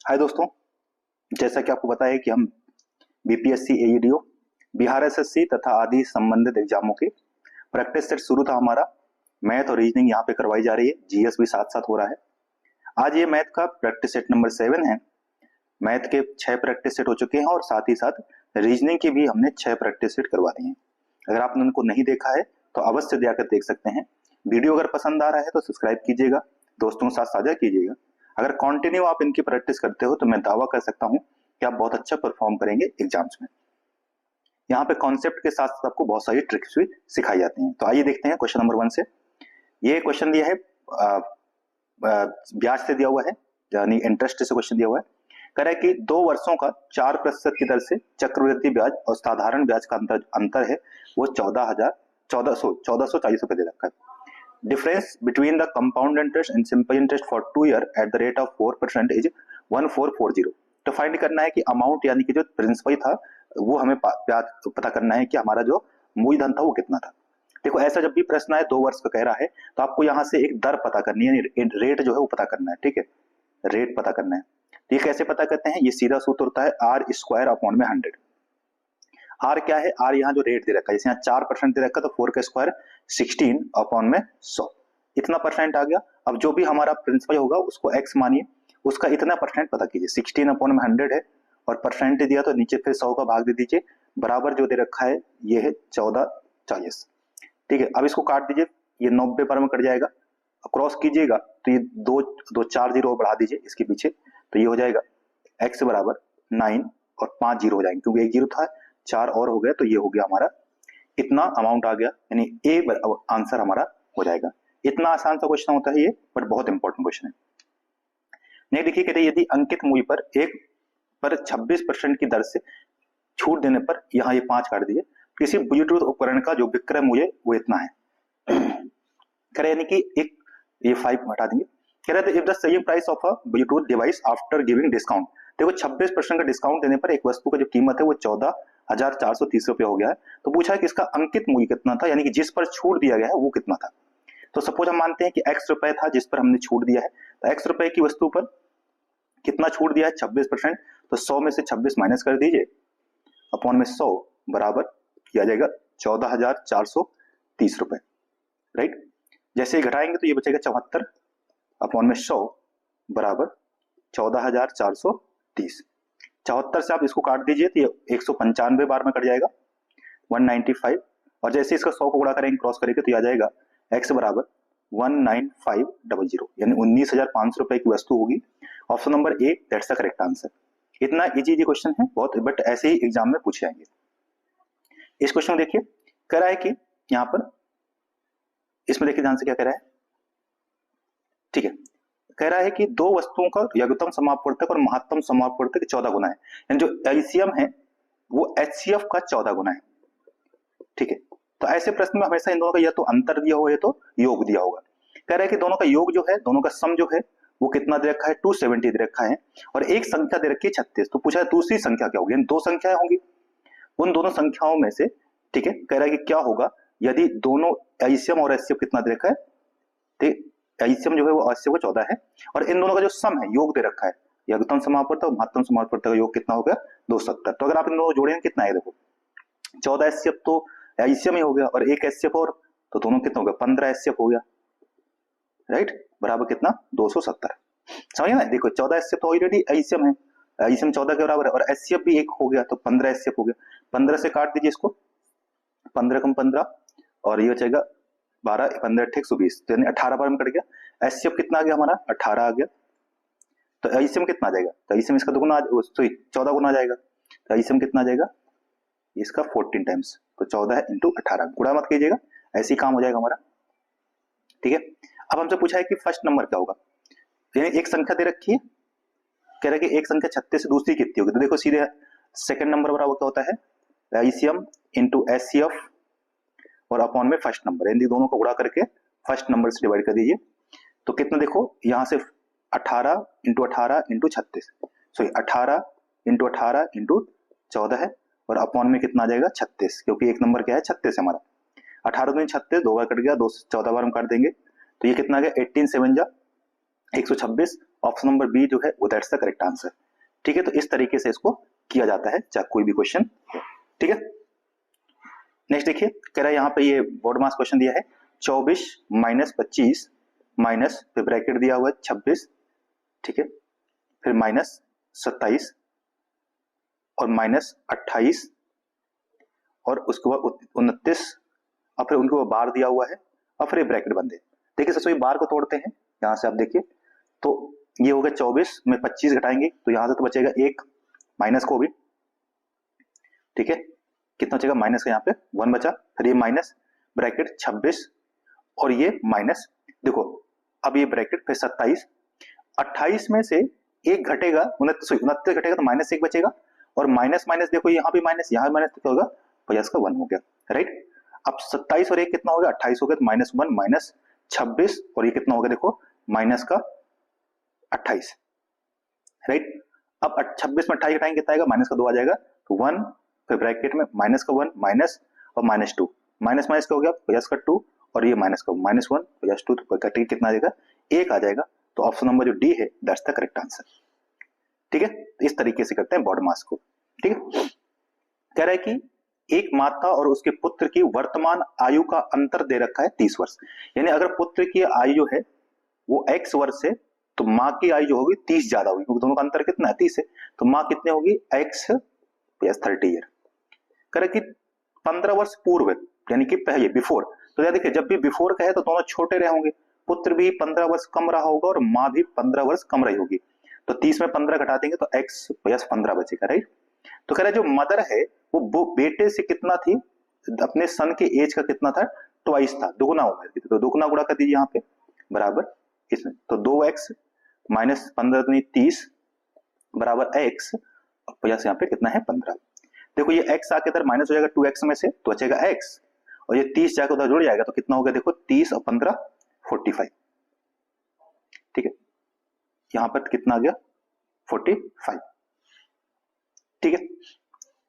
हाय दोस्तों, जैसा कि आपको पता है कि हम बीपीएससी, एईडीओ, बिहार एसएससी तथा आदि संबंधित एग्जामों के प्रैक्टिस सेट शुरू था हमारा। मैथ और रीजनिंग यहाँ पे करवाई जा रही है, जीएस भी साथ साथ हो रहा है। आज ये मैथ का प्रैक्टिस सेट नंबर 7 है। मैथ के 6 प्रैक्टिस सेट हो चुके हैं और साथ ही साथ रीजनिंग के भी हमने 6 प्रैक्टिस सेट करवा दिए हैं। अगर आपने उनको नहीं देखा है तो अवश्य जाकर देख सकते हैं। वीडियो अगर पसंद आ रहा है तो सब्सक्राइब कीजिएगा, दोस्तों के साथ साझा कीजिएगा। अगर कंटिन्यू आप इनकी प्रैक्टिस करते हो तो मैं दावा कर सकता हूं कि आप बहुत अच्छा परफॉर्म करेंगे एग्जाम्स में। यहाँ पे कॉन्सेप्ट के साथ साथ आपको बहुत सारी ट्रिक्स भी सिखाई जाती हैं। तो आइए देखते हैं क्वेश्चन नंबर 1 से। ये क्वेश्चन दिया है ब्याज से दिया हुआ है, यानी इंटरेस्ट से क्वेश्चन दिया हुआ है। कह रहा है कि 2 वर्षों का 4% की दर से चक्रवृद्धि ब्याज और साधारण ब्याज का अंतर है वो 1440 रुपए दे रखा है। Difference between the compound interest and simple interest for 2 year at the rate of 4% is 1440। तो फाइंड करना है कि अमाउंट यानी कि जो प्रिंसिपल था वो हमें पता करना है कि हमारा जो मूलधन था वो कितना था। देखो, ऐसा जब भी प्रश्न आए 2 वर्ष का कह रहा है तो आपको यहाँ से एक दर पता करनी है, रेट जो है वो पता करना है। ठीक है, रेट पता करना है। तो ये कैसे पता करते हैं? ये सीधा सूत्र होता है आर स्क्वायर अपॉन में 100। आर क्या है? आर यहाँ जो रेट दे रखा है, जैसे यहाँ 4% दे रखा है तो 4 का स्क्वायर 16 अपॉन में 100, इतना परसेंट आ गया। अब जो भी हमारा प्रिंसिपल होगा उसको एक्स मानिए, उसका इतना परसेंट पता कीजिए। 16 अपॉन में 100 है और परसेंट दिया तो नीचे फिर 100 का भाग दे दीजिए, बराबर जो दे रखा है ये है 1440। ठीक है, अब इसको काट दीजिए, ये 90 पर में कट जाएगा। क्रॉस कीजिएगा तो ये दो 4 जीरो बढ़ा दीजिए इसके पीछे, तो ये हो जाएगा एक्स बराबर 9 और 5 जीरो हो जाएंगे, क्योंकि एक जीरो था 4 और हो गया, तो ये हो गया हमारा इतना अमाउंट आ गया, यानी ए आंसर हमारा हो जाएगा। इतना आसान सा क्वेश्चन होता है ये, बट बहुत इंपॉर्टेंट क्वेश्चन है। नहीं, देखिए कहते हैं यदि अंकित मूल्य पर 26% की दर से छूट देने पर, यहाँ ये 5 काट दीजिए, किसी ब्लूटूथ उपकरण का जो विक्रय मूल्य वो इतना है। कह रहे यानी कि एक ये 5 हटा देंगे। कह रहे थे if the selling price of a Bluetooth device after giving discount, देखो 26% का डिस्काउंट देने पर एक वस्तु का जो कीमत है वो 14,430 रुपये हो गया है। तो पूछा है कि इसका अंकित मूल्य कितना था, यानी कि जिस पर छूट दिया गया है वो कितना था। तो सपोज हम मानते हैं कि x रुपए था जिस पर हमने छूट दिया है, तो x रुपए की वस्तु पर कितना छूट दिया है? 26%। तो 100 में से 26 माइनस कर दीजिए अपॉन में 100 बराबर किया जाएगा 14,430 रुपए। राइट, जैसे घटाएंगे तो ये बचेगा 74 अपॉन में 100 बराबर 14,430। 74 से आप इसको काट दीजिए तो ये 195 बार में कट जाएगा 195, और जैसे इसका 100 को गुणा करेंगे, क्रॉस करेंगे तो आ जाएगा x बराबर 19500, यानी 19,500 रुपए की वस्तु होगी। Option number A, that's the correct answer. इतना इजी क्वेश्चन है बहुत, बट ऐसे ही एग्जाम में पूछे जाएंगे। इस क्वेश्चन में देखिए, कह रहा है कि यहाँ पर इसमें देखिए ध्यान से क्या कह रहा है। ठीक है, कह रहा है कि 2 वस्तुओं का लघुत्तम समापवर्तक और महत्तम समापवर्तक 14 गुना है, यानी जो एलसीएम है वो एचसीएफ का 14 गुना है। ठीक है, तो ऐसे प्रश्न में हमेशा इन दोनों का या तो अंतर दिया होगा या तो योग दिया होगा। कह रहा है कि दोनों का योग जो है, दोनों का सम जो है वो कितना दे रखा है? 270 दे रखा है, और एक संख्या दे रखी है 36। तो पूछा है दूसरी संख्या क्या होगी, यानी 2 संख्याएं होंगी, उन दोनों संख्याओं में से। ठीक है, कह रहा है कि क्या होगा यदि दोनों एलसीएम और एचसीएफ कितना दे रखा है, एलसीएम जो है वो एचसीएफ का 14 है, और इन दोनों का जो सम है, योग दे रखा है, लघुत्तम समापवर्तक और महत्तम समापवर्तक का योग कितना हो गया? 270। तो अगर आप इन दोनों जोड़ेंगे कितना है? देखो 14 एचसीएफ तो एलसीएम ही हो गया, और एक एचसीएफ और, तो दोनों कितना हो गया? 15 एचसीएफ हो गया। राइट, बराबर कितना? 270। समझिए ना, देखो 14 एचसीएफ तो ऑलरेडी एलसीएम है, एलसीएम 14 के बराबर है, और एचसीएफ भी एक हो गया, तो 15 एचसीएफ हो गया। 15 से काट दीजिए इसको, 15 कम 15, और ये बचेगा 12, 15 120, तो यानी 18 बार में कट गया। एचसीएफ कितना आ गया हमारा? 18 आ गया। तो एलसीएम कितना आ जाएगा? तो एलसीएम इसका दुगुना, सॉरी 14 गुना आ जाएगा। तो एलसीएम कितना आ जाएगा? इसका 14 टाइम्स, तो 14 इंटू 18, गुणा मत कीजिएगा, ऐसे ही काम हो जाएगा हमारा। ठीक है, अब हमसे पूछा है कि फर्स्ट नंबर क्या होगा, यानी एक संख्या दे रखी है, कह रहा है कि एक संख्या 36 से दूसरी कितनी होगी। तो देखो सीधे सेकंड नंबर बराबर क्या होता है? एलसीएम इंटू एचसीएफ और अपॉन में फर्स्ट नंबर, यानी दोनों को गुणा करके फर्स्ट नंबर से डिवाइड कर दीजिए। तो कितना, देखो यहाँ से 18 इंटू 36, सॉरी 18 इंटू 14 है, और अपॉन में कितना आ जाएगा? 36, क्योंकि एक नंबर क्या है? 36 है हमारा। 18 दूनी 36, 2 बार कट गया, 14 बार हम काट देंगे, तो ये कितना आ गया? 18 7 जा 126, ऑप्शन नंबर बी जो है वो दैट्स द करेक्ट आंसर। ठीक है, तो इस तरीके से इसको किया जाता है चाहे कोई भी क्वेश्चन हो। ठीक है, नेक्स्ट देखिए, कह रहा है यहाँ पे ये बोर्ड मास क्वेश्चन दिया है 24 माइनस 25 माइनस, फिर ब्रैकेट दिया हुआ है 26, ठीक है, फिर माइनस 27 और माइनस 28 और उसके बाद 29 और फिर उनके ऊपर बार दिया हुआ है और फिर ये ब्रैकेट बंद है। देखिए सबसे बार को तोड़ते हैं, यहाँ से आप देखिए तो ये हो गया 24 में 25 घटाएंगे तो यहाँ से तो बचेगा 1, माइनस को भी, ठीक है, कितना बचेगा माइनस का यहाँ पे 1 बचा, फिर ये माइनस ब्रैकेट 26 और ये माइनस, देखो अब ये ब्रैकेट फिर 27, 28 में से 1 घटेगा 29 घटेगा तो माइनस 1 बचेगा और माइनस माइनस देखो यहाँ भी माइनस, यहाँ भी माइनस, तो क्या होगा 50 का 1 हो गया, राइट। अब 27 और 1 कितना हो गया 28 हो गया, तो माइनस 1 माइनस 26 और ये कितना हो गया देखो माइनस का 28, राइट। अब 26 में 28 घटाएंगे कितना आएगा माइनस का 2 आ जाएगा, तो 1 फिर ब्रैकेट में माइनस का 1 माइनस और माइनस 2, माइनस माइनस का हो गया 50 का 2 और ये माइनस का माइनस 1 50 2, तो कटेंगे कितना आ जाएगा 1 आ जाएगा, तो ऑप्शन नंबर जो डी है दैट्स द करेक्ट आंसर। ठीक है, इस तरीके से करते हैं बॉड मास को। ठीक है, कह रहा है कि एक माता और उसके पुत्र की वर्तमान आयु का अंतर दे रखा है 30 वर्ष, यानी अगर पुत्र की आयु जो है वो x वर्ष है तो माँ की आयु जो होगी 30 ज्यादा होगी, क्योंकि दोनों का अंतर कितना है 30 है, तो माँ कितने होगी x प्लस 30 ईयर। कह रहा है कि 15 वर्ष पूर्व यानी कि पहले बिफोर, तो याद देखिए जब भी बिफोर कहे तो दोनों छोटे रहे होंगे, पुत्र भी 15 वर्ष कम रहा होगा और माँ भी 15 वर्ष कम रही होगी, तो 30 में 15 घटा देंगे तो x प्लस 15 बचेगा, राइट। तो कह रहा है जो मदर है वो बेटे से कितना थी, अपने सन के एज का कितना था, ट्वाइस था, दुगुना उम्र की, तो दुगुना गुणा कर दीजिए यहाँ पे बराबर इसमें, तो 2x माइनस 15 30 बराबर x प्लस यहाँ पे कितना है 15। देखो ये x आके इधर माइनस हो जाएगा 2x में से तो बचेगा x और ये 30 जाकर उधर जुड़ जाएगा तो कितना हो गया देखो 30 और 15 45, ठीक है, यहाँ पर कितना आ गया 45, ठीक है।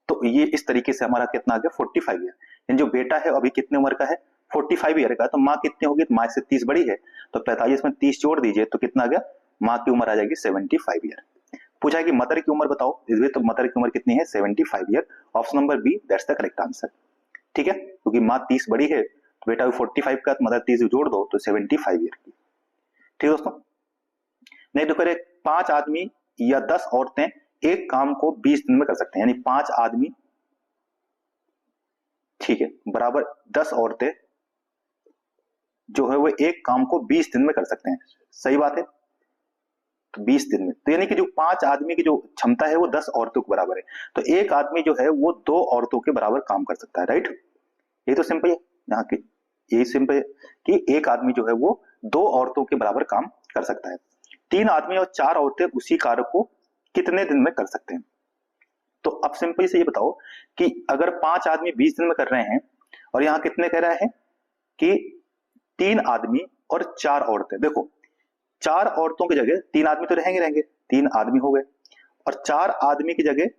तो ये इस तरीके से हमारा कितना आ गया 45 ईयर, यानी जो बेटा है अभी कितने उम्र का है 45 ईयर का, तो माँ कितनी होगी, तो माँ से 30 बड़ी है तो 45 में 30 जोड़ दीजिए तो कितना आ गया, माँ की उम्र आ जाएगी 75 ईयर। पूछा है कि मदर की उम्र बताओ, इसमें तो मदर की उम्र कितनी है 75 year, option number B that's the correct answer. ठीक है, क्योंकि माँ 30 बड़ी है तो बेटा 45 का, तो मदर 30 जोड़ दो तो 75 ईयर की। ठीक है दोस्तों, नहीं तो करे 5 आदमी या 10 औरतें एक काम को 20 दिन में कर सकते हैं, यानी 5 आदमी, ठीक है, बराबर 10 औरतें जो है वो एक काम को 20 दिन में कर सकते हैं, सही बात है, तो 20 दिन में, तो यानी कि जो 5 आदमी की जो क्षमता है वो 10 औरतों के बराबर है, तो एक आदमी जो है वो 2 औरतों के बराबर काम कर सकता है, राइट। ये तो सिंपल है, यहाँ की यही सिंपल है कि एक आदमी जो है वो 2 औरतों के बराबर काम कर सकता है। 3 आदमी और 4 औरतें उसी कार्य को कितने दिन में कर सकते हैं, तो अब सिंपल से ये बताओ कि अगर 5 आदमी 20 दिन में कर रहे हैं और यहाँ कितने कह रहा है कि 3 आदमी और 4 औरतें, देखो 4 औरतों की जगह 3 आदमी तो रहेंगे 3 आदमी हो गए और 4 आदमी की जगह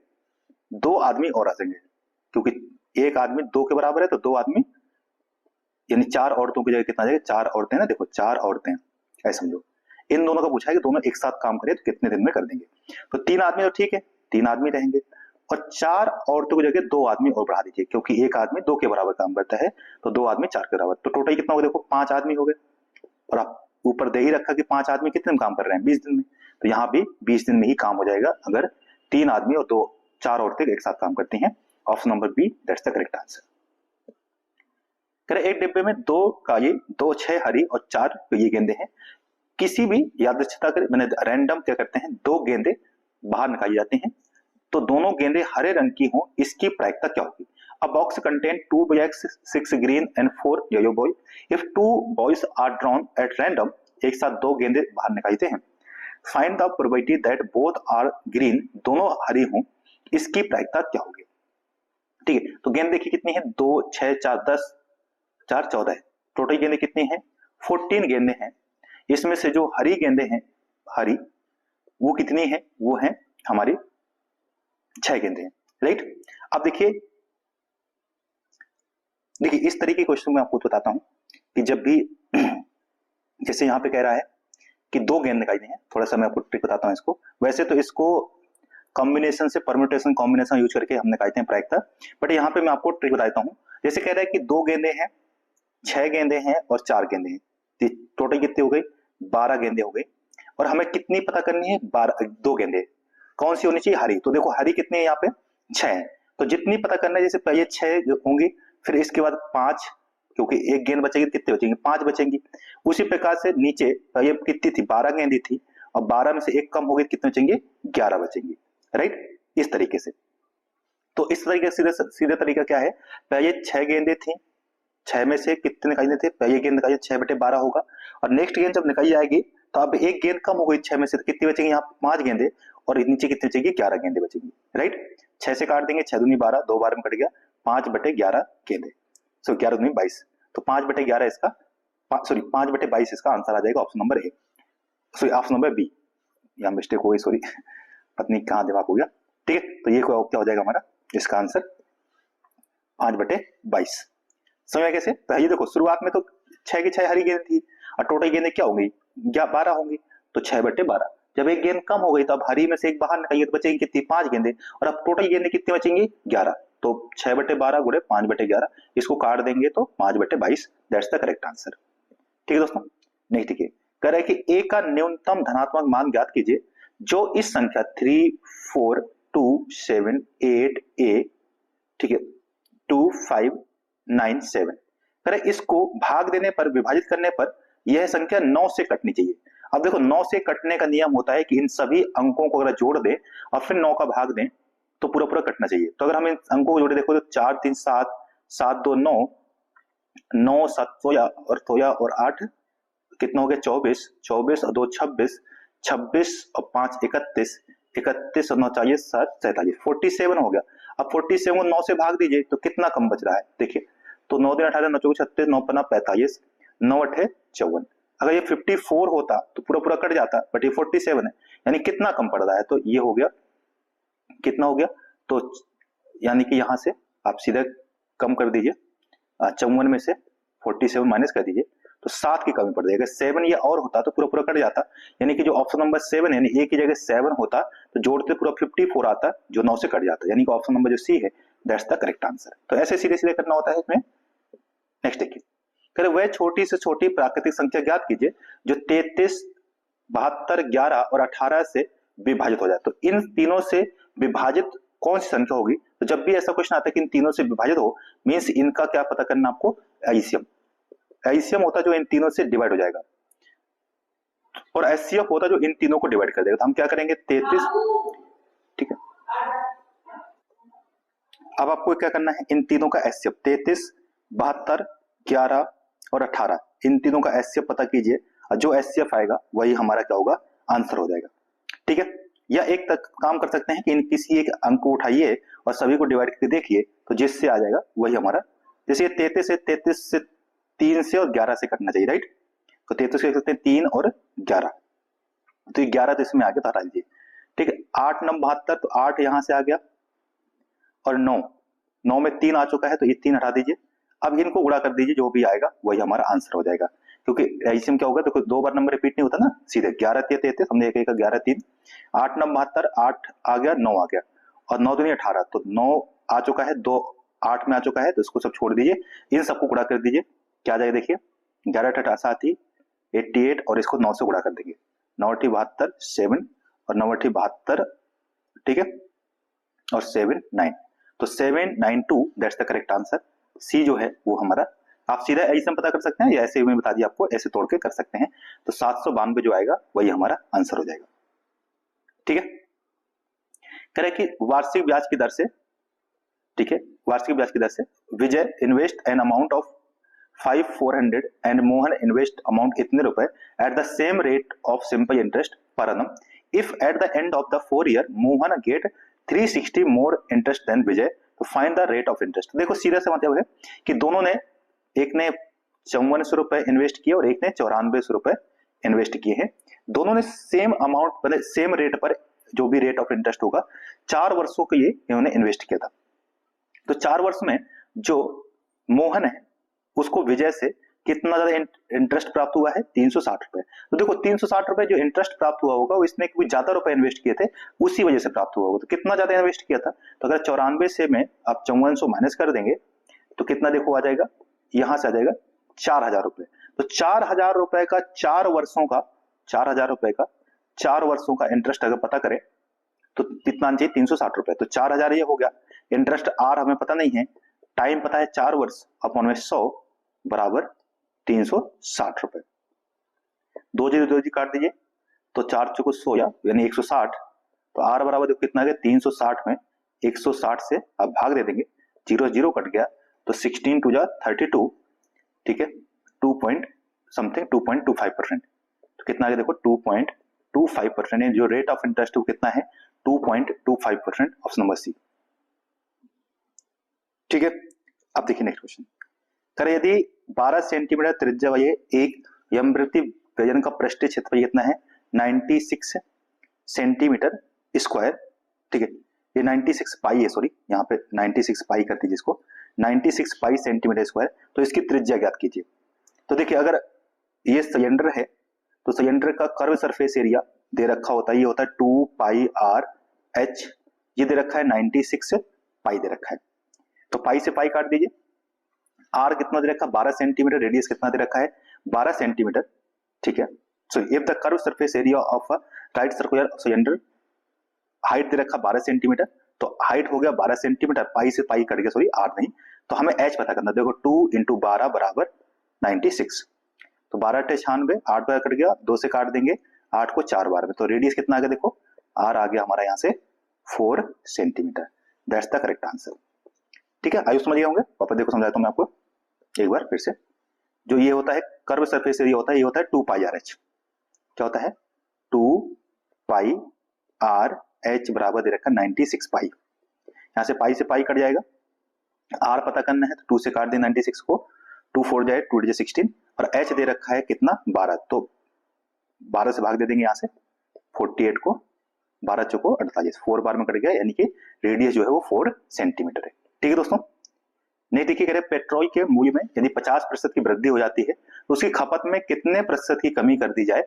2 आदमी और आ जाएंगे, क्योंकि एक आदमी 2 के बराबर है तो 2 आदमी, यानी 4 औरतों की जगह कितना आ जाएगा, 4 औरतें ना, देखो 4 औरतें ऐसे समझो, इन दोनों का पूछा है कि दोनों एक साथ काम करें तो कितने दिन में कर देंगे, तो 3 आदमी तो ठीक है 3 आदमी रहेंगे और 4 औरतों की जगह 2 आदमी और बढ़ा दीजिए, क्योंकि एक आदमी 2 के बराबर काम करता है तो 2 आदमी 4 के बराबर, तो टोटल कितना हो गया देखो 5 आदमी हो गए, और आप ऊपर दे ही रखा कि 5 आदमी कितने में काम कर रहे हैं 20 दिन में, तो यहाँ भी 20 दिन में ही काम हो जाएगा अगर 3 आदमी और 4 औरतें एक साथ काम करती हैं, option number B that's the correct answer. एक डिब्बे में 2 काली 2 6 हरी और 4 ये गेंदे हैं, किसी भी यादृच्छिकता कर मैंने रैंडम क्या करते हैं 2 गेंदे बाहर निकाली जाती हैं, तो दोनों गेंदे हरे रंग की हों, इसकी प्रायिकता क्या होगी। A box contain 2 blacks, 6 green and 4 yellow boy. If 2 boys are drawn at random, एक साथ 2 गेंदे बाहर निकालते हैं, find the probability that both are green, दोनों हरी हों, इसकी प्रायिकता क्या होगी। ठीक है, तो गेंद देखिए कितनी है 2 6 4 10 4 14 है, टोटल गेंदे कितनी है 14 गेंदे हैं, इसमें से जो हरी गेंदे हैं हरी वो कितनी है, वो है हमारी 6 गेंदे हैं, राइट। अब देखिए इस तरीके के क्वेश्चन मैं आपको बताता हूं कि जब भी जैसे यहां पे कह रहा है कि 2 गेंद निकालनी है। थोड़ा सा मैं आपको ट्रिक बताता हूँ इसको। वैसे तो इसको कॉम्बिनेशन से परम्यूटेशन कॉम्बिनेशन यूज करके हम निकालते हैं प्रायिकता, बट यहाँ पे मैं आपको ट्रिक बताता हूँ। जैसे कह रहा है कि 2 गेंदे हैं, 6 गेंदे हैं और 4 गेंदे हैं, तो टोटल कितनी हो गई? 12 गेंदे हो गई। और हमें कितनी पता करनी है? 2 गेंदे। कौन सी होनी चाहिए? हरी। तो देखो हरी कितनी है यहाँ पे? 6 है। तो जितनी पता करना है, जैसे पहले 6 होंगी, फिर इसके बाद 5, क्योंकि एक गेंद बचेगी, कितने बचेंगे? 5 बचेंगी। उसी प्रकार से नीचे ये कितनी थी? 12 गेंदी थी, और 12 में से एक कम हो गई, कितने बचेंगे? 11 बचेंगे, राइट? इस तरीके से। तो इस तरीके से सीधे तरीका क्या है? पहले 6 गेंदे थी, 6 में से कितने निकालने थे? पहले गेंद निकालिए, 6/12 होगा। और नेक्स्ट गेंद जब निकाली जाएगी तो अब एक गेंद कम हो गई 6 में से, तो कितनी बचेंगी? यहाँ 5 गेंदे, और नीचे कितनी बचेगी? 11 गेंदे बचेंगी, राइट? 6 से काट देंगे, 6 दूनी 12, 2 बार में कट गया, 5/11 गेंदे। सो 11 दूनी 22, तो 5/11 इसका, सॉरी 5/22 इसका आंसर आ जाएगा, option number A, sorry option number B. यहाँ मिस्टेक हो गई, सॉरी, पत्नी कहाँ दिमाग हो गया। ठीक है, तो ये क्या हो जाएगा हमारा इसका आंसर? 5/22। समझ कैसे? तो ये देखो शुरुआत में तो 6 की 6 हरी गेंद थी, और टोटल गेंदें क्या होंगी? 12 होंगी, तो 6/12। जब एक गेंद कम हो गई तो अब हरी में से एक बाहर निकालिए, तो बचेंगी कितनी? 5 गेंदें, और अब टोटल गेंदें कितनी बचेंगी? 11। तो 6/12 गुणे 5/11, इसको काट देंगे तो 5/22, दैट्स द करेक्ट आंसर। ठीक है दोस्तों, नेक्स्ट देखिए, कह रहा है कि ए का न्यूनतम धनात्मक मान ज्ञात कीजिए जो इस संख्या 3, 4, 2, 7, 8, ए, ठीक है, 2, 5, 9, 7, कह रहे इसको भाग देने पर, विभाजित करने पर यह संख्या 9 से कटनी चाहिए। अब देखो 9 से कटने का नियम होता है कि इन सभी अंकों को अगर जोड़ दें और फिर 9 का भाग दें तो पूरा पूरा कटना चाहिए। तो अगर हम इन अंकों को जोड़े, देखो तो 4, 3, 7, 7, 2, 9, 9, 7, 16 और 8 कितना हो गया? 24, 24 और 2 26, 26 और 5 31, 31 और 9 40, 7 47, 47 हो गया। अब 47 को 9 से भाग दीजिए तो कितना कम बच रहा है? देखिए, तो 9 दिन 18, 9 चौके 36, 9 पन्ना 45, 9 अठे 54। अगर ये 54 होता तो पूरा पूरा कट जाता, बट ये 47 है, यानी कितना कम पड़ रहा है? तो ये हो गया, कितना हो गया? तो यानी कि यहां से आप सीधा कम कर दीजिए, 54 में से 47 माइनस कर दीजिए, तो 7 की कमी पड़ जाएगी। 7 ये और होता तो पूरा पूरा कट जाता, यानी कि जो ऑप्शन नंबर 7 है, यानी ए की जगह 7 होता तो जोड़ते पूरा 54 आता, जो 9 से कट जाता, यानी कि ऑप्शन नंबर जो सी है, दैट्स द करेक्ट आंसर। तो ऐसे सीधे सीधे करना होता है इसमें। नेक्स्ट देखिए, कह वह छोटी से छोटी प्राकृतिक संख्या ज्ञात कीजिए जो 33, 72, 11 और 18 से विभाजित हो जाए। तो इन तीनों से विभाजित कौन सी संख्या होगी? तो जब भी ऐसा क्वेश्चन आता है कि इन तीनों से विभाजित हो, मीन्स इनका क्या पता करना आपको? एलसीएम। एलसीएम होता जो इन तीनों से डिवाइड हो जाएगा, और एचसीएफ होता जो इन तीनों को डिवाइड कर देगा। तो हम क्या करेंगे? 33, ठीक है। अब आपको क्या करना है? इन तीनों का एचसीएफ 33, 72, 11 और 18, इन तीनों का एचसीएफ पता कीजिए, और जो एचसीएफ आएगा वही हमारा क्या होगा? आंसर हो जाएगा। ठीक है, या एक तक काम कर सकते हैं कि इन किसी एक अंक को उठाइए और सभी को डिवाइड करके देखिए, तो जिससे आ जाएगा वही हमारा। जैसे ये 33 से 3 से और 11 से कटना चाहिए, राइट? तो 33 लिख सकते हैं 3 और 11, तो ये 11 तो इसमें आगे तो हटा दीजिए। ठीक है, 8, 9, 72, तो 8 यहां से आ गया, और 9 में 3 आ चुका है, तो ये 3 हटा दीजिए। अब इनको गुणा कर दीजिए, जो भी आएगा वही हमारा आंसर हो जाएगा, क्योंकि एलसीएम क्या होगा? तो 2 बार नंबर रिपीट नहीं होता ना, सीधे 11 33, हमने एक 11 3, 8 9 72, 8 आ गया, 9 आ गया, और 9 दूनी 18, तो 9 आ चुका है, 2 8 में आ चुका है, तो इसको सब छोड़ दीजिए, इन सबको गुणा कर दीजिए, क्या आ जाएगा? देखिए 11 8 88, 88, और इसको 9 से गुणा कर देंगे, 9 8 72, 7, और 9 8 72, ठीक है, और 7 9, तो 792, दैट्स द करेक्ट आंसर। सी जो है वो हमारा, आप सीधा ऐसे पता कर सकते हैं या ऐसे में बता दिया आपको, ऐसे तोड़ के कर सकते हैं, तो 792 जो आएगा वही हमारा आंसर हो जाएगा। ठीक है, कह रहे कि वार्षिक ब्याज की दर से, ठीक है, वार्षिक ब्याज की दर से Vijay invest an amount of 5400 and Mohan invest amount इतने रुपए at the same rate of simple interest per annum, if at the end of the 4 year Mohan get 360 more interest then Vijay, तो find the rate of interest. देखो सीधा सा मतलब है कि दोनों ने, एक ने 5400 रुपए इन्वेस्ट किए और एक ने 9400 रुपए इन्वेस्ट किए हैं, दोनों ने सेम अमाउंट, मतलब सेम रेट पर, जो भी रेट ऑफ इंटरेस्ट होगा, 4 वर्षों के लिए इन्होंने इन्वेस्ट किया था। तो 4 वर्ष में जो मोहन है उसको विजय से कितना ज्यादा इंटरेस्ट प्राप्त हुआ है, 360 रुपए। तो देखो 360 रुपए जो इंटरेस्ट प्राप्त हुआ होगा वो इसने कुछ ज्यादा रुपए इन्वेस्ट किए थे, उसी वजह से प्राप्त हुआ होगा। तो कितना ज्यादा इन्वेस्ट किया था, तो अगर 94 से में आप 5400 माइनस कर देंगे तो कितना देखो आ जाएगा, यहां से आ जाएगा 4000 रुपए। तो 4000 रुपए का 4 वर्षों का 4000 रुपए का 4 वर्षों का इंटरेस्ट अगर पता करें तो कितना चाहिए, 360 रुपए। तो 4000 ये हो गया, इंटरेस्ट आर हमें पता नहीं है, टाइम पता है 4 वर्ष अपॉन में 100 बराबर 360 रुपए। 2 जी काट दीजिए तो 4 चौको 100 यानी 160। तो आर बराबर देखो कितना है, 360 में 160 से आप भाग दे देंगे, 0 0 कट गया तो 16 टू जा 32, ठीक है, 2 पॉइंट समथिंग 2.25%। तो कितना आ गया देखो 2.25%, जो रेट ऑफ इंटरेस्ट वो कितना है 2.25%, ऑप्शन नंबर सी। ठीक है, अब देखिए नेक्स्ट क्वेश्चन। करें यदि 12 सेंटीमीटर त्रिज्या वाले एक यमवृत्ति व्यंजन का पृष्ठीय क्षेत्रफल कितना है, 96 सेंटीमीटर स्क्वायर। ठीक है, ये 96 पाई है, सॉरी यहाँ पे 96 पाई कर दीजिए इसको, 96 पाई सेंटीमीटर स्क्वायर। तो इसकी त्रिज्या ज्ञात कीजिए। तो देखिए अगर ये सिलेंडर है तो सिलेंडर का कर्व सरफेस एरिया दे रखा होता है, ये होता है 2 पाई आर एच, ये दे रखा है 96 पाई दे रखा है। तो पाई से पाई काट दीजिए, आर कितना दे रखा है 12 सेंटीमीटर, रेडियस कितना दे रखा है 12 सेंटीमीटर। ठीक है, so if the curve surface area of right circular cylinder, height दे रखा 12 सेंटीमीटर, तो हाइट हो गया 12 सेंटीमीटर, पाई से पाई कट गया, सॉरी आर नहीं। तो हमें एच पता करना, देखो 2 इंटू 12 बराबर 96। तो 12 × 96, 8 बार कट गया, 2 से काट देंगे 8 को 4 बार में, तो रेडियस कितना आ गया देखो, आर आ गया हमारा यहाँ से 4 centimetre. That's the correct answer. ठीक है, आयु समझ गए होंगे, वापस देखो समझाता हूं मैं आपको एक बार फिर से। जो ये होता है कर्व सरफेस एरिया होता है, ये होता है 2 पाई आर एच। क्या होता है 2 पाई आर एच बराबर दे रखा 96 पाई। यहाँ से पाई कट जाएगा, आर पता करना है तो 2 से काट दें 96 को, 2 4 जाए 2 × 16, और एच दे रखा है कितना 12, तो 12 से भाग दे देंगे यहाँ से 48 को, 12 चौको 48, 4 बार में कट गया, यानी कि रेडियस जो है वो 4 सेंटीमीटर है। ठीक है दोस्तों, नहीं देखिए कह रहे पेट्रोल के मूल्य में यदि 50% की वृद्धि हो जाती है तो उसकी खपत में कितने प्रतिशत की कमी कर दी जाए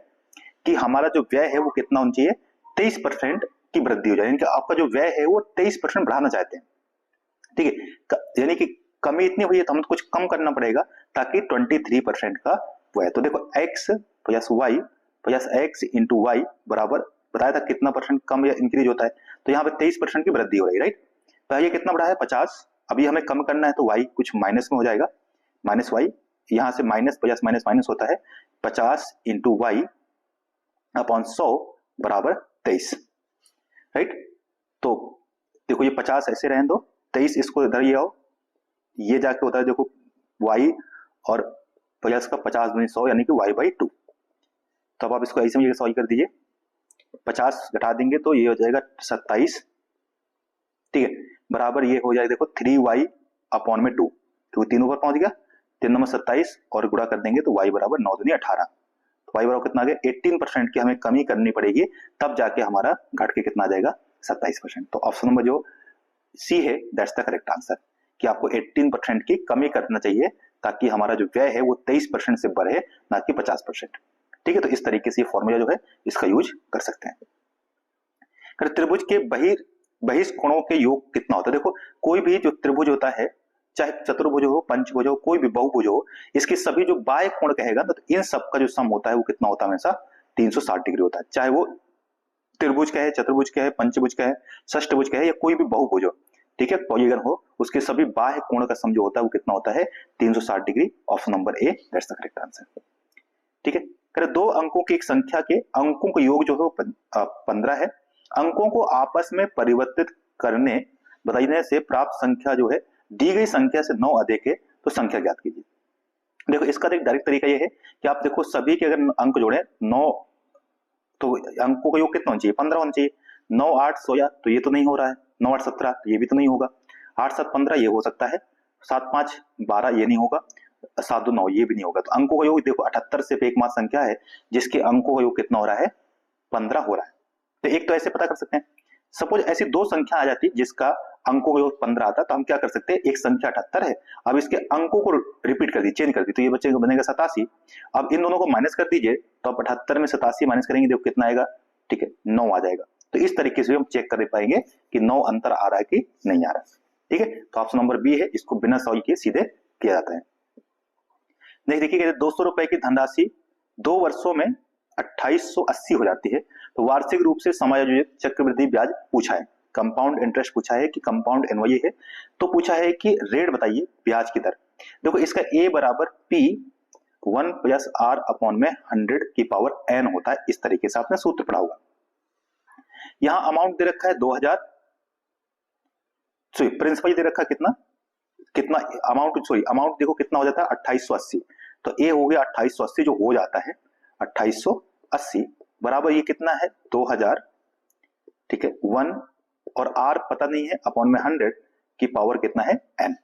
कि हमारा जो व्यय है वो कितना होना चाहिए, 23% की वृद्धि हो जाए, यानी कि आपका जो व्यय है वो 23% बढ़ाना चाहते हैं। ठीक है, यानी कि कमी इतनी हुई है तो हमें कुछ कम करना पड़ेगा ताकि 23% का व्यय। तो देखो x plus y plus x into y बराबर बताया था कितना परसेंट कम या इंक्रीज होता है, तो यहाँ पे 23% की वृद्धि हो रही है, राइट। पहले कितना बढ़ा है 50, अभी हमें कम करना है तो y कुछ माइनस में हो जाएगा, माइनस वाई, यहाँ से माइनस प्लस माइनस माइनस होता है 50 इंटू वाई अपॉन 100 बराबर 23, राइट। तो देखो ये 50 ऐसे रहने दो, 23 इसको इधर ये आओ, ये जाके होता है देखो y और प्लस का 50 दूनी 100 यानी कि y/2। तो अब आप इसको ऐसे में सॉल्व कर दीजिए, 50 घटा देंगे तो ये हो जाएगा 27, ठीक है, बराबर ये हो जाएगा देखो 3y अपॉन में 2, क्योंकि तीनों पर पहुंच गया, 3 नंबर 27 और गुणा कर देंगे तो y बराबर 9 दूनी 18। तो y बराबर कितना आ गया 18% की हमें कमी करनी पड़ेगी, तब जाके हमारा घट के कितना आ जाएगा 27%। तो ऑप्शन नंबर जो सी है दैट्स द करेक्ट आंसर, कि आपको 18% की कमी करना चाहिए ताकि हमारा जो व्यय है वो 23% से बढ़े, ना कि 50%। ठीक है, तो इस तरीके से फॉर्मूला जो है इसका यूज कर सकते हैं। त्रिभुज के बहिष्कोणों के योग कितना होता है, देखो कोई भी जो त्रिभुज होता है, चाहे चतुर्भुज हो, पंचभुज हो, कोई भी बहुभुज हो, इसके सभी जो बाह्य कोण कहेगा ना, तो इन सब का जो सम होता है वो कितना होता है, हमेशा 360 डिग्री होता है। चाहे वो त्रिभुज का है, चतुर्भुज का है, पंचभुज का है, षष्ठभुज का है, या कोई भी बहुभुज हो, ठीक है, पॉलीगन हो, उसके सभी बाह्य कोण का सम जो होता है वो कितना होता है 360 degree. Option number A that's the correct answer. ठीक है, करें 2 अंकों की एक संख्या के अंकों का योग जो है वो 15 है। अंकों को आपस में परिवर्तित करने बताने से प्राप्त संख्या जो है दी गई संख्या से 9 अधिक है, तो संख्या ज्ञात कीजिए। देखो इसका एक डायरेक्ट तरीका यह है कि आप देखो सभी के अगर अंक जोड़े 9, तो अंकों का योग कितना होना चाहिए 15 होना चाहिए। 9 8 16 तो ये तो नहीं हो रहा है, 9 8 17 ये भी तो नहीं होगा, 8 7 15 ये हो सकता है, 7 5 12 ये नहीं होगा, 7 2 9 ये भी नहीं होगा। तो अंकों का योग देखो 78 से एकमात्र संख्या है जिसके अंकों का योग कितना हो रहा है 15 हो रहा है। तो एक तो ऐसे पता कर सकते हैं, सपोज ऐसी 2 संख्या आ जाती जिसका अंकों का 15 आता, तो हम क्या कर सकते हैं, एक संख्या 78 है, अब इसके अंकों को रिपीट कर दी, चेंज कर दी, तो ये बच्चे बनेगा 87। अब इन दोनों को माइनस कर दीजिए, तो आप 78 में 87 माइनस करेंगे, देखो कितना आएगा, ठीक है 9 आ जाएगा। तो इस तरीके से हम चेक कर पाएंगे कि 9 अंतर आ रहा है कि नहीं आ रहा है। ठीक है, तो ऑप्शन नंबर बी है, इसको बिना सॉल्व किए सीधे किया जाता है। देखिए 200 रुपए की धनराशि 2 वर्षों में 2880 हो जाती है, तो वार्षिक रूप से समायोजित चक्रवृद्धि ब्याज पूछा है, कंपाउंड इंटरेस्ट पूछा है कि कंपाउंड एनवाई है, तो पूछा है कि रेट बताइए ब्याज की दर। देखो इसका ए बराबर पी 1 प्लस आर अपॉन में 100 की पावर एन होता है, इस तरीके से आपने सूत्र पढ़ा होगा। यहां अमाउंट दे रखा है 2000, सॉरी प्रिंसिपल दे रखा है कितना कितना अमाउंट, सॉरी अमाउंट देखो कितना हो जाता है 2880, तो ए हो गया 2880 जो हो जाता है 2880 बराबर ये कितना है 2000, ठीक है 1 और आर पता नहीं है अपॉन में 100 की पावर कितना है एन।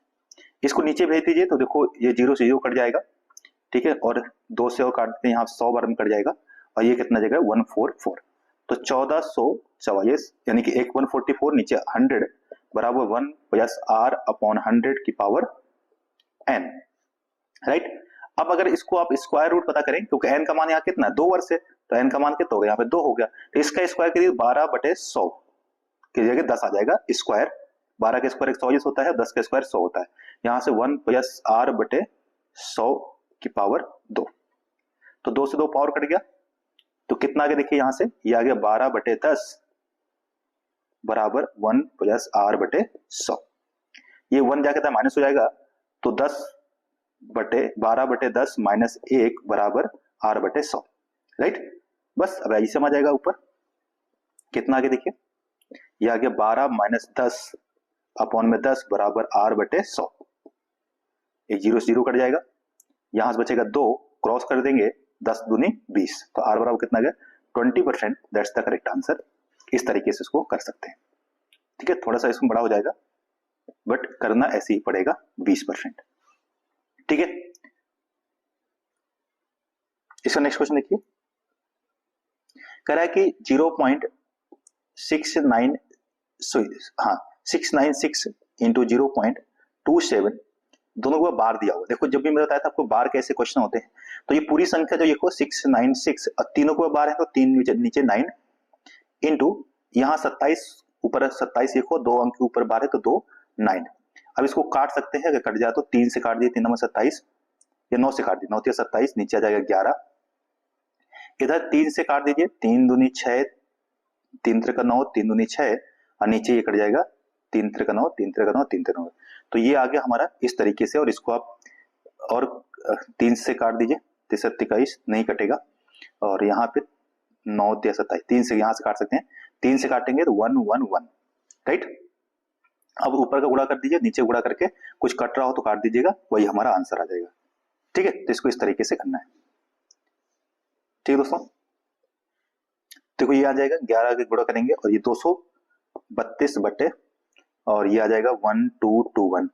इसको नीचे भेज दीजिए, तो देखो ये 0 से 0 कट जाएगा, ठीक है, और 2 से और काट देते हैं, यहाँ 100 बार में कट जाएगा, और ये कितना जाएगा 144, तो 1444 यानी कि एक 144 नीचे 100 बराबर 1 प्लस आर अपॉन 100 की पावर एन, राइट। अब अगर इसको आप स्क्वायर रूट पता करें, क्योंकि एन का मान यहाँ कितना है 2 वर्ष है, तो एन का मान कितना हो गया, यहाँ पे 2 हो गया, तो इसका स्क्वायर करिए 12/100 की जगह 10 आ जाएगा स्क्वायर, 12 का स्क्वायर 120 होता है, 10 का स्क्वायर 100 होता है, यहाँ से 1 प्लस आर बटे 100 की पावर 2, तो 2 से 2 पावर कट गया, तो कितना आगे देखिए यहाँ से ये आ गया 12/10 बराबर 1 प्लस आर बटे 100, ये 1 जाके था माइनस हो जाएगा, तो 12/10 माइनस 1 बराबर आर बटे 100, राइट। बस अब ऐसे समझ आएगा ऊपर कितना आगे देखिए, ये आ गया 12 माइनस 10 अपॉन में 10 बराबर आर बटे 100, एक 0 से 0 कट जाएगा, यहां से बचेगा 2, क्रॉस कर देंगे 10 दूनी 20, तो आर बराबर कितना गया 20%, दैट्स द करेक्ट आंसर। इस तरीके से इसको कर सकते हैं, ठीक है, थोड़ा सा इसमें बड़ा हो जाएगा बट करना ऐसे ही पड़ेगा 20%, ठीक है। इसका नेक्स्ट क्वेश्चन देखिए, कह रहा है कि 696 इंटू 0.27 दोनों को बार दिया हुआ। देखो जब भी मैं बताया था आपको बार कैसे क्वेश्चन होते हैं, तो ये पूरी संख्या जो देखो 696 और तीनों को बार है, तो 3 नीचे 9 इंटू यहाँ 27 ऊपर 27 लिखो, 2 अंक के ऊपर बार है तो 2 9। अब इसको काट सकते हैं, अगर कट जाए तो 3 से काट दिए, 3 नंबर 27, या 9 से काट दिए, 9 3 27 नीचे आ जाएगा 11, इधर 3 से काट दीजिए, 3 दूनी 6, 3 3 9, 3 दूनी 6, और नीचे ये कट जाएगा 3 3 9, 3 3 9, 3 3 9, तो ये आ गया हमारा इस तरीके से। और इसको आप और 3 से काट दीजिए, 3 23 नहीं कटेगा, और यहाँ पे 9 3 27, 3 से यहाँ से काट सकते हैं, 3 से काटेंगे तो 1 1 1, राइट। अब ऊपर का गुणा कर दीजिए, नीचे गुणा करके कुछ कट रहा हो तो काट दीजिएगा, वही हमारा आंसर आ जाएगा, ठीक है। तो इसको इस तरीके से करना है, ठीक है दोस्तों। देखो ये आ जाएगा 11 के गुणा करेंगे, और ये 232 बटे, और ये आ जाएगा 1221,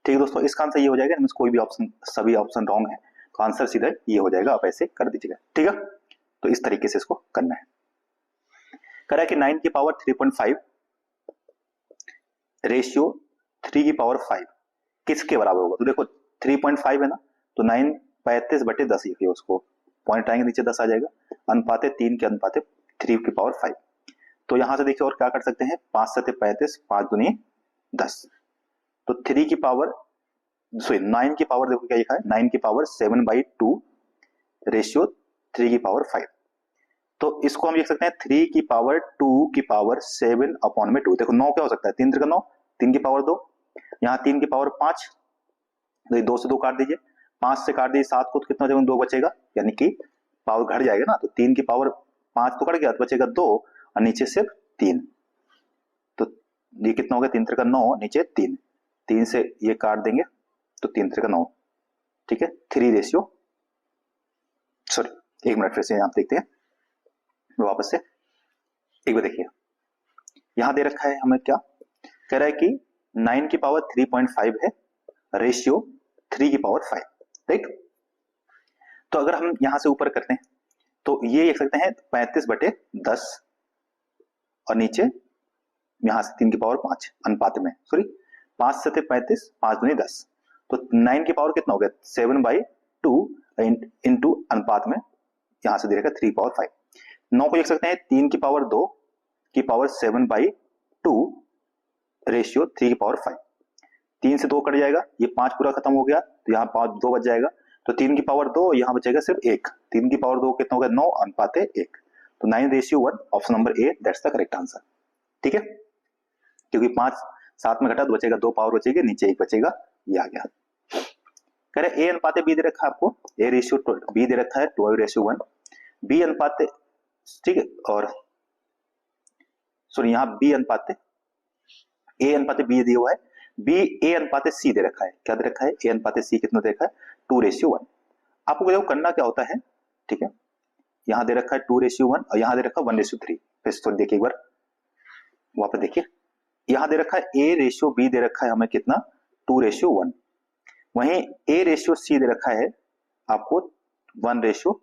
ठीक है दोस्तों। इसका आंसर ये हो जाएगा, इनमें कोई भी ऑप्शन, सभी ऑप्शन रॉन्ग है, तो आंसर सीधा ये हो जाएगा, आप ऐसे कर दीजिएगा, ठीक है। तो इस तरीके से इसको करना है। कह रहा है कि 9 की पावर 3.5 रेशियो 3 की पावर 5 किसके बराबर होगा, तो देखो 3.5 है ना, तो 9 35 बटे 10 लिखिए, उसको पॉइंट आएंगे नीचे 10 आ जाएगा, अनुपाते 3 के अनुपाते 3 की पावर 5, तो यहां से देखिए और क्या कर सकते हैं, 5 7 35, 5 दूनी 10, तो 3 की पावर, सॉरी 9 की पावर देखो क्या लिखा है, 9 की पावर 7/2 रेशियो 3 की पावर 5, तो इसको हम लिख सकते हैं 3 की पावर 2 की पावर 7 अपॉन में 2। देखो 9 क्या हो सकता है, 3 3 9, 3 की पावर 2, यहाँ 3 की पावर 5, तो 2 से 2 काट दीजिए, 5 से काट दीजिए 7 को, तो कितना 2 बचेगा, यानी कि पावर घट जाएगा ना, तो 3 की पावर 5 तो कट गया, तो बचेगा 2, और नीचे सिर्फ 3, तो ये कितना हो गया, 3 3 9, नीचे 3, 3 से ये काट देंगे तो 3 3 9, ठीक है, 3 रेशियो, सॉरी 1 मिनट फिर से आप देखते हैं वापस से एक बार देखिए, यहां दे रखा है हमें क्या, कह रहा है कि 9 की पावर 3.5 है रेशियो 3 की पावर 5, राइट। तो अगर हम यहां से ऊपर करते हैं तो ये लिख सकते हैं 35/10 और नीचे यहाँ से 3 की पावर 5 अनुपात में, सॉरी 5 से 35, 5 दूनी 10, तो 9 की पावर कितना हो गया 7/2 इंटू अनुपात में यहाँ से दे रखा 3/5। 9 को लिख सकते हैं 3 की पावर 2 की पावर 7/2 रेशियो 3 की पावर 5। 3 से 2 कट जाएगा, ये 5 पूरा खत्म हो गया, तो यहाँ 5 2 बच जाएगा, तो 3 की पावर 2, यहाँ बचेगा सिर्फ 1। 3 की पावर 2 कितना हो गया 9 अनुपात 1, तो 9:1, option number A that's the correct answer. ठीक है, क्योंकि 5 साथ में घटा तो बचेगा 2 पावर बचेगी, नीचे 1 बचेगा, ये आ गया। कह रहे ए अनुपात बी दे रखा है आपको, ए रेशियो बी दे रखा है 2:1, बी अनुपात, ठीक है, और सॉरी यहाँ बी अनुपात ए अनुपात बी दिया हुआ है, बी ए अनुपात सी दे रखा है, क्या दे रखा है ए अनुपात सी कितना दे रखा है 2:1। आपको देखो करना क्या होता है, ठीक है, यहाँ दे रखा है 2:1 और यहाँ दे रखा है 1:3। फिर देखिए एक बार वहां पर देखिए, यहाँ दे रखा है ए रेशियो बी दे रखा है हमें कितना 2:1, वहीं ए रेशियो सी दे रखा है आपको 1:3।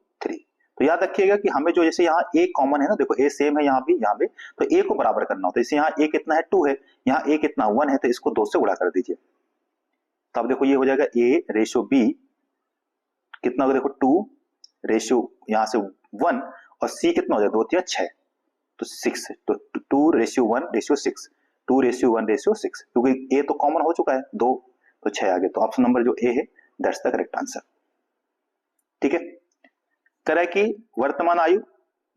तो याद रखिएगा कि हमें जो जैसे यहाँ ए कॉमन है ना, देखो ए सेम है यहाँ भी, तो ए को बराबर करना होता है। जैसे यहाँ ए कितना है 2 है, यहाँ ए कितना 1 है, तो इसको 2 से गुणा कर दीजिए, तब देखो ये हो जाएगा ए रेशियो बी कितना होगा, देखो 2 रेशियो यहाँ से 1 और सी कितना हो जाएगा 2 3 6, तो 6, तो 2:1:6, 2:1:6, क्योंकि ए तो कॉमन हो चुका है 2, तो 6 आ गया, तो ऑप्शन नंबर जो ए है दैट्स द करेक्ट आंसर। ठीक है, कह रहा है कि वर्तमान आयु,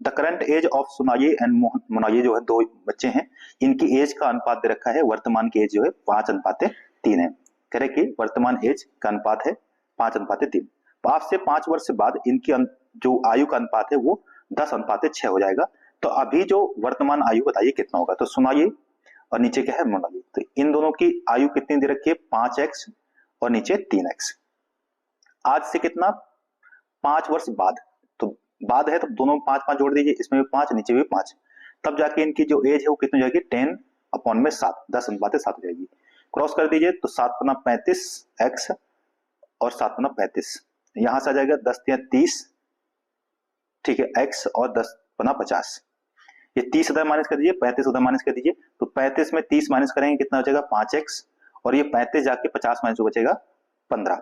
द करंट एज ऑफ सुनाई एंड मोना, ये जो है 2 बच्चे हैं, इनकी एज का अनुपात दे रखा है, वर्तमान की एज जो है 5:3 है। कह रहे कि वर्तमान एज का अनुपात है 5:3, तो आज से 5 वर्ष बाद इनकी जो आयु का अनुपात है वो 10:6 हो जाएगा। तो अभी जो वर्तमान आयु बताइए कितना होगा, तो सुनाई और नीचे क्या है मोनाली, तो इन दोनों की आयु कितनी दे रखी है 5x और नीचे 3x। आज से कितना 5 वर्ष बाद, तो बाद है तो दोनों 5 जोड़ दीजिए, इसमें भी 5 नीचे भी 5, तब जाके इनकी जो एज है वो कितनी हो जाएगी 10/7, 10:7 हो जाएगी। क्रॉस कर दीजिए तो 7×35x और 7×35, यहां से आ जाएगा 10×30, ठीक है, x और 10×50, ये 30 उधर माइनस कर दीजिए, 35 उधर माइनस कर दीजिए, तो 35 में 30 माइनस करेंगे कितना बचेगा 5x, और ये 35 जाके 50 माइनस बचेगा 15,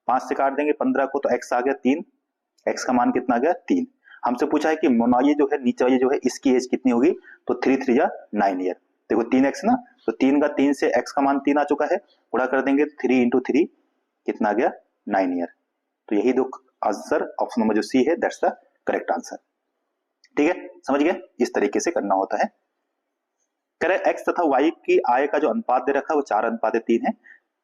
5 से काट देंगे 15 को, तो x आ गया 3, x का मान कितना आ गया 3। हमसे पूछा है कि मोनाली जो है नीचे वाली जो है इसकी एज कितनी होगी, तो 3 3 जा 9 ईयर, देखो 3x ना, तो 3 का 3 से x का मान 3 आ चुका है, गुणा कर देंगे 3 × 3 कितना आ गया 9 ईयर, तो यही दो आंसर, ऑप्शन नंबर जो सी है दैट्स द करेक्ट आंसर। ठीक है, समझ गए, इस तरीके से करना होता है। कह रहे x तथा y की आय का जो अनुपात दे रखा है वो 4:3 है,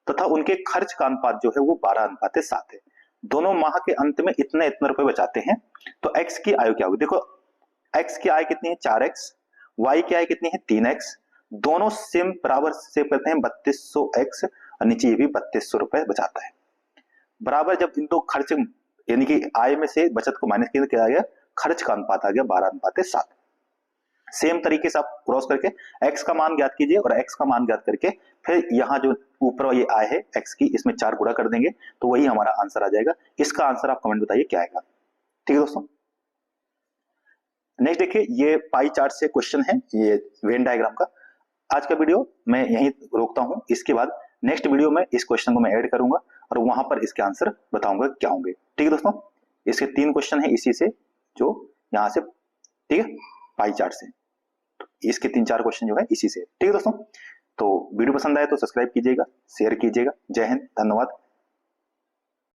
तथा उनके खर्च का अनुपात जो है वो 12:7 है। दोनों माह के अंत में इतने इतने रुपए बचाते हैं, तो x की आयु क्या होगी, देखो x की आय कितनी है 4x, y की आय कितनी है 3x, दोनों सेम बराबर से करते हैं 3200x, और नीचे ये भी 3200 रुपए बचाता है। बराबर जब इन दो खर्च यानी कि आय में से बचत को माइनस किया गया, खर्च का अनुपात आ गया 12:7। सेम तरीके से आप क्रॉस करके x का मान ज्ञात कीजिए और x का मान ज्ञात करके फिर यहाँ जो ऊपर ये आय है x की, इसमें 4 गुणा कर देंगे, तो वही हमारा आंसर आ जाएगा। इसका आंसर आप कमेंट बताइए क्या आएगा। ठीक है दोस्तों, नेक्स्ट देखिए, ये पाई चार्ट से क्वेश्चन है, ये वेन डायग्राम का। आज का वीडियो मैं यहीं रोकता हूं, इसके बाद नेक्स्ट वीडियो में इस क्वेश्चन को मैं ऐड करूंगा और वहां पर इसके आंसर बताऊंगा क्या होंगे। ठीक है दोस्तों, इसके 3 क्वेश्चन है इसी से, जो यहाँ से, ठीक है, पाई चार्ट से, तो इसके 3-4 क्वेश्चन जो है इसी से। ठीक है दोस्तों, तो वीडियो पसंद आए तो सब्सक्राइब कीजिएगा, शेयर कीजिएगा। जय हिंद, धन्यवाद।